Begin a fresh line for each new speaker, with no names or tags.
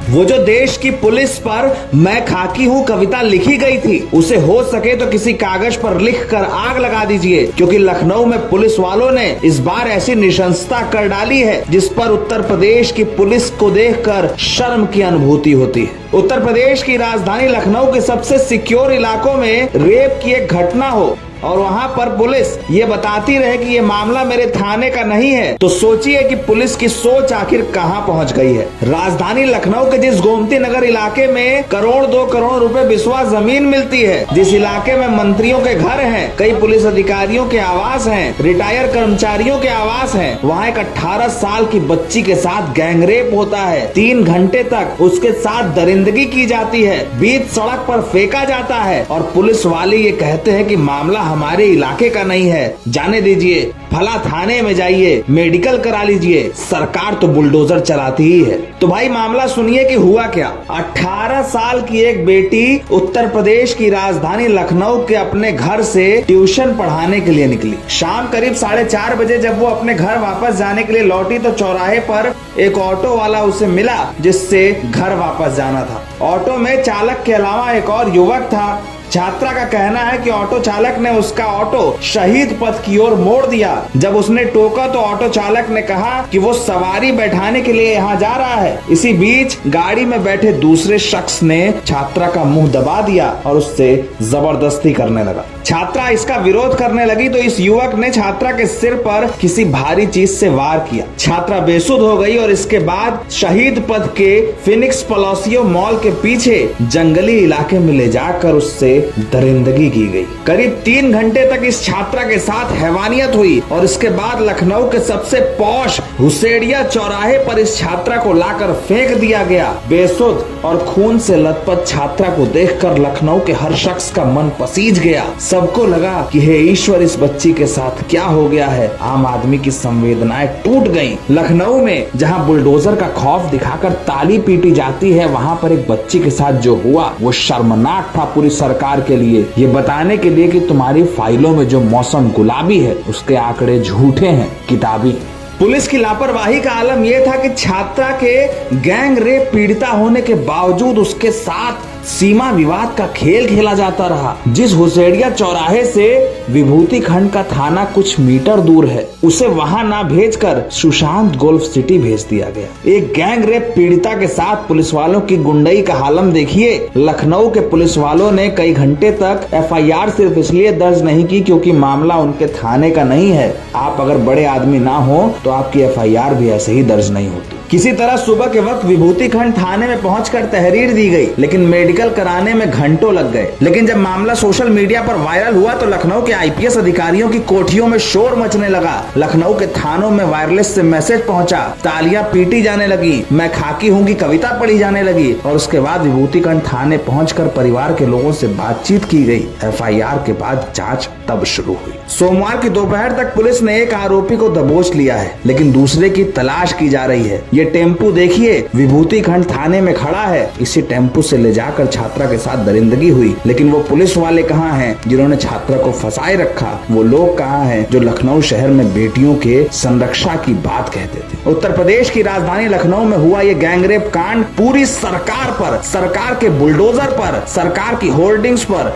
वो जो देश की पुलिस पर मैं खाकी हूँ कविता लिखी गई थी, उसे हो सके तो किसी कागज पर लिखकर आग लगा दीजिए, क्योंकि लखनऊ में पुलिस वालों ने इस बार ऐसी नृशंसता कर डाली है जिस पर उत्तर प्रदेश की पुलिस को देखकर शर्म की अनुभूति होती है। उत्तर प्रदेश की राजधानी लखनऊ के सबसे सिक्योर इलाकों में रेप की एक घटना हो और वहां पर पुलिस ये बताती रहे कि ये मामला मेरे थाने का नहीं है, तो सोचिए कि पुलिस की सोच आखिर कहां पहुंच गई है। राजधानी लखनऊ के जिस गोमती नगर इलाके में करोड़ 2 करोड़ रुपए बिस्वा जमीन मिलती है, जिस इलाके में मंत्रियों के घर हैं, कई पुलिस अधिकारियों के आवास हैं, रिटायर कर्मचारियों के आवास हैं, वहाँ एक 18 साल की बच्ची के साथ गैंगरेप होता है। 3 घंटे तक उसके साथ दरिंदगी की जाती है, बीच सड़क पर फेंका जाता है और पुलिस वाले ये कहते हैं कि मामला हमारे इलाके का नहीं है, जाने दीजिए, फला थाने में जाइए, मेडिकल करा लीजिए। सरकार तो बुलडोजर चलाती ही है। तो भाई मामला सुनिए कि हुआ क्या। 18 साल की एक बेटी उत्तर प्रदेश की राजधानी लखनऊ के अपने घर से ट्यूशन पढ़ाने के लिए निकली। शाम करीब 4:30 बजे जब वो अपने घर वापस जाने के लिए लौटी तो चौराहे पर एक ऑटो वाला उसे मिला जिससे घर वापस जाना था। ऑटो में चालक के अलावा एक और युवक था। छात्रा का कहना है कि ऑटो चालक ने उसका ऑटो शहीद पथ की ओर मोड़ दिया। जब उसने टोका तो ऑटो चालक ने कहा कि वो सवारी बैठाने के लिए यहाँ जा रहा है। इसी बीच गाड़ी में बैठे दूसरे शख्स ने छात्रा का मुंह दबा दिया और उससे जबरदस्ती करने लगा। छात्रा इसका विरोध करने लगी तो इस युवक ने छात्रा के सिर पर किसी भारी चीज से वार किया। छात्रा बेसुध हो गई और इसके बाद शहीद पथ के फिनिक्स पलोसियो मॉल के पीछे जंगली इलाके में ले जाकर उससे दरिंदगी की गई। करीब 3 घंटे तक इस छात्रा के साथ हैवानियत हुई और इसके बाद लखनऊ के सबसे पॉश हुसैड़िया चौराहे पर इस छात्रा को लाकर फेंक दिया गया। बेसुध और खून से लथपथ छात्रा को देखकर लखनऊ के हर शख्स का मन पसीज गया। सबको लगा कि हे ईश्वर, इस बच्ची के साथ क्या हो गया है। आम आदमी की संवेदनाएं टूट गईं। लखनऊ में जहां बुलडोजर का खौफ दिखाकर ताली पीटी जाती है, वहां पर एक बच्ची के साथ जो हुआ वो शर्मनाक था पूरी सरकार के लिए, ये बताने के लिए कि तुम्हारी फाइलों में जो मौसम गुलाबी है उसके आंकड़े झूठे हैं, किताबी। पुलिस की लापरवाही का आलम यह था कि छात्रा के गैंग रेप पीड़िता होने के बावजूद उसके साथ सीमा विवाद का खेल खेला जाता रहा। जिस हुसैड़िया चौराहे से विभूति खंड का थाना कुछ मीटर दूर है, उसे वहां ना भेजकर सुशांत गोल्फ सिटी भेज दिया गया। एक गैंग रेप पीड़िता के साथ पुलिस वालों की गुंडई का आलम देखिए। लखनऊ के पुलिस वालों ने कई घंटे तक FIR सिर्फ इसलिए दर्ज नहीं की क्योंकि मामला उनके थाने का नहीं है। आप अगर बड़े आदमी ना हो तो आपकी FIR भी ऐसे ही दर्ज नहीं होती। किसी तरह सुबह के वक्त विभूति खंड थाने में पहुंचकर तहरीर दी गई, लेकिन मेडिकल कराने में घंटों लग गए। लेकिन जब मामला सोशल मीडिया पर वायरल हुआ तो लखनऊ के IPS अधिकारियों की कोठियों में शोर मचने लगा। लखनऊ के थानों में वायरलेस से मैसेज पहुंचा, तालियां पीटी जाने लगी, मैं खाकी हूं की कविता पढ़ी जाने लगी और उसके बाद विभूति खंड थाने पहुंचकर परिवार के लोगों से बातचीत की गई। FIR के बाद जांच तब शुरू हुई। सोमवार की दोपहर तक पुलिस ने एक आरोपी को दबोच लिया है, लेकिन दूसरे की तलाश की जा रही है। ये टेम्पू देखिए, विभूति खंड थाने में खड़ा है। इसी टेम्पू से ले जाकर छात्रा के साथ दरिंदगी हुई, लेकिन वो पुलिस वाले कहाँ हैं जिन्होंने छात्रा को फंसाए रखा? वो लोग कहाँ हैं जो लखनऊ शहर में बेटियों के संरक्षा की बात कहते थे? उत्तर प्रदेश की राजधानी लखनऊ में हुआ ये गैंगरेप कांड पूरी सरकार पर, सरकार के बुलडोजर पर, सरकार की होर्डिंग्स पर